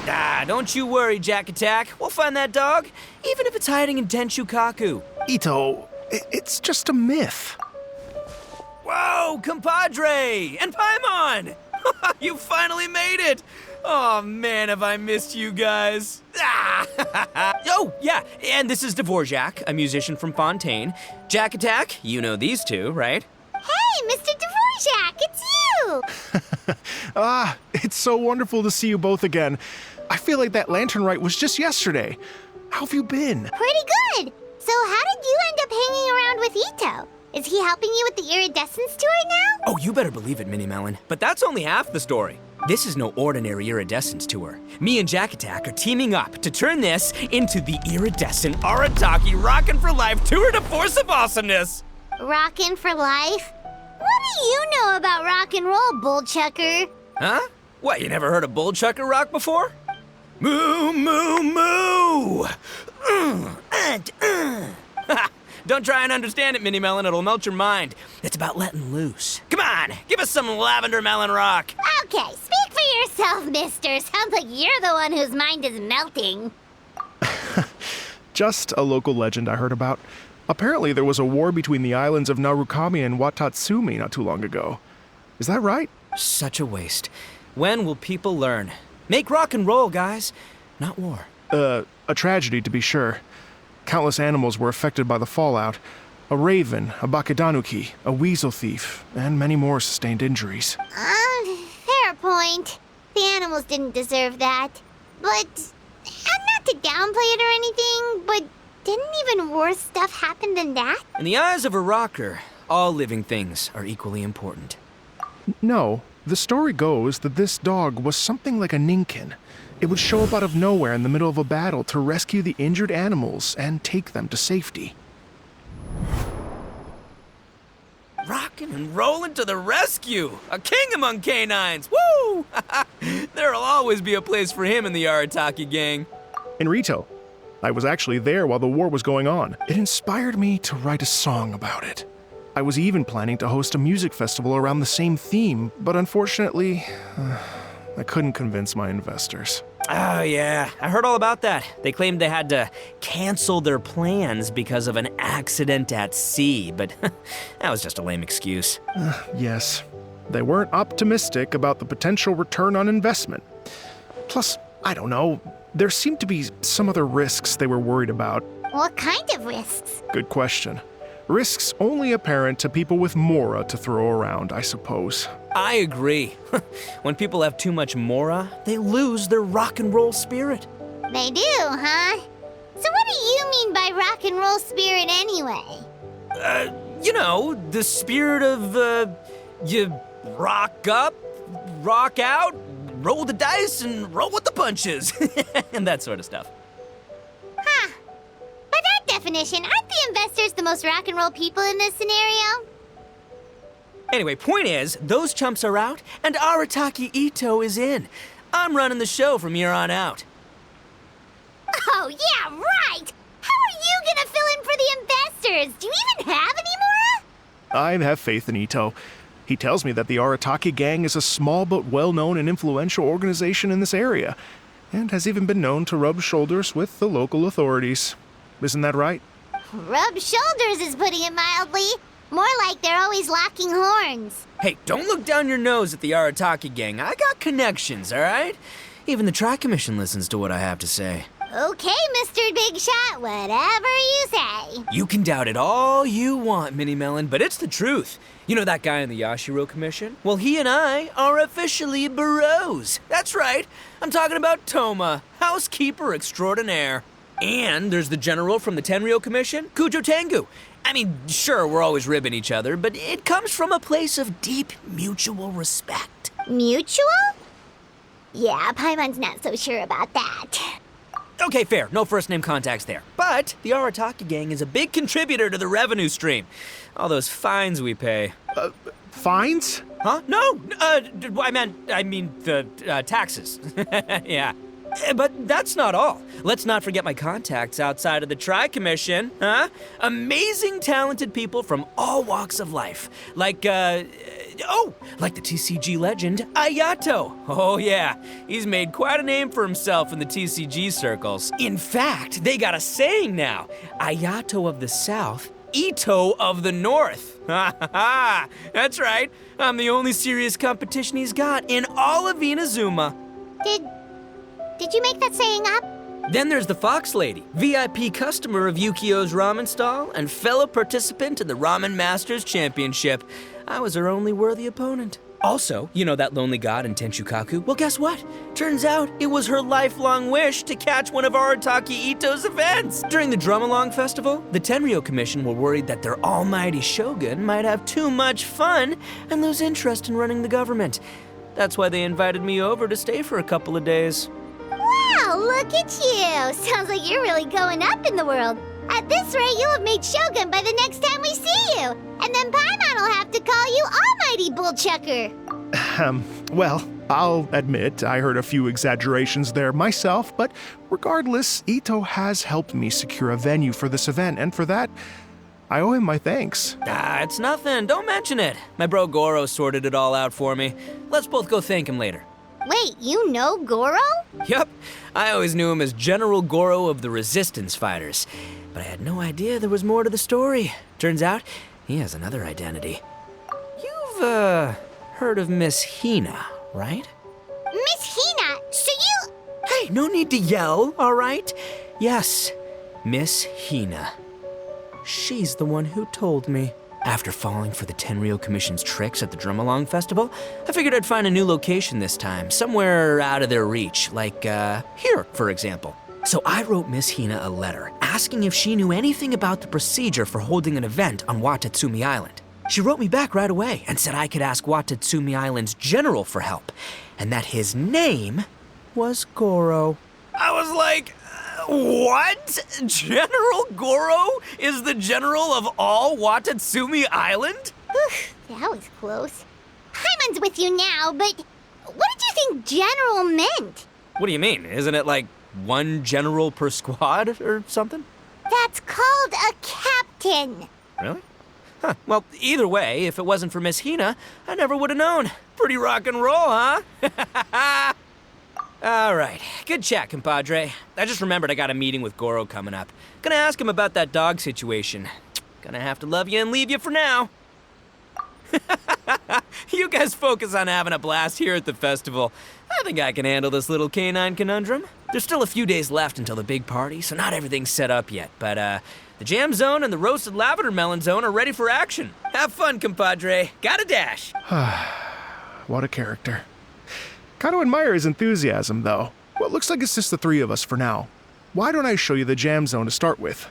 Ah, don't you worry, Jack Attack. We'll find that dog, even if it's hiding in Tenshukaku. Itto, it's just a myth. Whoa, compadre! And Paimon! You finally made it! Oh man, have I missed you guys. Ah! Oh, yeah, and this is Dvorak, a musician from Fontaine. Jack Attack, you know these two, right? Hey, Mr. Dvorak, it's you! It's so wonderful to see you both again. I feel like that lantern rite was just yesterday. How have you been? Pretty good. So how did you end up hanging around with Itto? Is he helping you with the iridescence tour now? Oh, you better believe it, Minnie Melon. But that's only half the story. This is no ordinary iridescence tour. Me and Jack Attack are teaming up to turn this into the iridescent Arataki Rockin' for Life Tour de Force of Awesomeness. Rockin' for life? What do you know about rock and roll, bullchucker? Huh? What, you never heard a bullchucker rock before? Moo, moo, moo! Don't try and understand it, Minnie Melon. It'll melt your mind. It's about letting loose. Come on, give us some lavender melon rock. Okay, speak for yourself, mister. Sounds like you're the one whose mind is melting. Just a local legend I heard about. Apparently there was a war between the islands of Narukami and Watatsumi not too long ago. Is that right? Such a waste. When will people learn? Make rock and roll, guys, not war. A tragedy to be sure. Countless animals were affected by the fallout. A raven, a bakedanuki, a weasel thief, and many more sustained injuries. Fair point. The animals didn't deserve that. But, not to downplay it or anything, but didn't even worse stuff happen than that? In the eyes of a rocker, all living things are equally important. No, the story goes that this dog was something like a ninkin. It would show up out of nowhere in the middle of a battle to rescue the injured animals and take them to safety. Rockin' and rollin' to the rescue! A king among canines! Woo! There'll always be a place for him in the Arataki gang. In Rito, I was actually there while the war was going on. It inspired me to write a song about it. I was even planning to host a music festival around the same theme, but unfortunately, I couldn't convince my investors. Oh, yeah. I heard all about that. They claimed they had to cancel their plans because of an accident at sea, but that was just a lame excuse. Yes, they weren't optimistic about the potential return on investment. Plus, I don't know, there seemed to be some other risks they were worried about. What kind of risks? Good question. Risks only apparent to people with mora to throw around, I suppose. I agree. When people have too much mora, they lose their rock and roll spirit. They do, huh? So what do you mean by rock and roll spirit anyway? You know, the spirit of, you rock up, rock out, roll the dice, and roll with the punches. And that sort of stuff. Huh. By that definition, aren't the investors the most rock and roll people in this scenario? Anyway, point is, those chumps are out, and Arataki Itto is in. I'm running the show from here on out. Oh, yeah, right! How are you gonna fill in for the investors? Do you even have any more? I have faith in Itto. He tells me that the Arataki gang is a small but well-known and influential organization in this area, and has even been known to rub shoulders with the local authorities. Isn't that right? Rub shoulders is putting it mildly. More like they're always locking horns. Hey, don't look down your nose at the Arataki gang. I got connections, all right? Even the Tri-Commission listens to what I have to say. Okay, Mr. Big Shot, whatever you say. You can doubt it all you want, Minnie Melon, but it's the truth. You know that guy in the Yashiro Commission? Well, he and I are officially bros. That's right. I'm talking about Toma, housekeeper extraordinaire. And there's the general from the Tenryo Commission, Kujo Tengu. I mean, sure, we're always ribbing each other, but it comes from a place of deep mutual respect. Mutual? Yeah, Paimon's not so sure about that. Okay, fair. No first-name contacts there. But the Arataki gang is a big contributor to the revenue stream. All those fines we pay. Fines? Huh? No! I mean the taxes. Yeah. But that's not all. Let's not forget my contacts outside of the Tri-Commission, huh? Amazing, talented people from all walks of life. Like, Oh, like the TCG legend, Ayato. Oh yeah, he's made quite a name for himself in the TCG circles. In fact, they got a saying now, Ayato of the South, Itto of the North. Ha ha ha, that's right. I'm the only serious competition he's got in all of Inazuma. Did you make that saying up? Then there's the Fox Lady, VIP customer of Yukio's ramen stall and fellow participant in the Ramen Masters Championship. I was her only worthy opponent. Also, you know that lonely god in Tenshukaku? Well, guess what? Turns out it was her lifelong wish to catch one of Arataki Itto's events. During the Drum-Along Festival, the Tenryo Commission were worried that their almighty shogun might have too much fun and lose interest in running the government. That's why they invited me over to stay for a couple of days. Wow, look at you! Sounds like you're really going up in the world. At this rate, you'll have made Shogun by the next time we see you. And then Paimon will have to call you Almighty Bullchucker. Well, I'll admit I heard a few exaggerations there myself, but regardless, Itto has helped me secure a venue for this event, and for that, I owe him my thanks. It's nothing. Don't mention it. My bro Goro sorted it all out for me. Let's both go thank him later. Wait, you know Goro? Yup. I always knew him as General Goro of the Resistance Fighters. But I had no idea there was more to the story. Turns out, he has another identity. You've, heard of Miss Hina, right? Miss Hina, so you... Hey, no need to yell, all right? Yes, Miss Hina. She's the one who told me. After falling for the Tenryo Commission's tricks at the Drum-Along Festival, I figured I'd find a new location this time, somewhere out of their reach, like, here, for example. So I wrote Miss Hina a letter, asking if she knew anything about the procedure for holding an event on Watatsumi Island. She wrote me back right away and said I could ask Watatsumi Island's general for help, and that his name was Goro. I was like, what? General Goro is the general of all Watatsumi Island? That was close. Paimon's with you now, but what did you think general meant? What do you mean? Isn't it like one general per squad or something? That's called a captain. Really? Huh. Well, either way, if it wasn't for Miss Hina, I never would have known. Pretty rock and roll, huh? All right. Good chat, compadre. I just remembered I got a meeting with Goro coming up. Gonna ask him about that dog situation. Gonna have to love you and leave you for now. You guys focus on having a blast here at the festival. I think I can handle this little canine conundrum. There's still a few days left until the big party, so not everything's set up yet. But, the jam zone and the roasted lavender melon zone are ready for action. Have fun, compadre. Gotta dash. What a character. Gotta admire his enthusiasm, though. Well, it looks like it's just the three of us for now. Why don't I show you the jam zone to start with?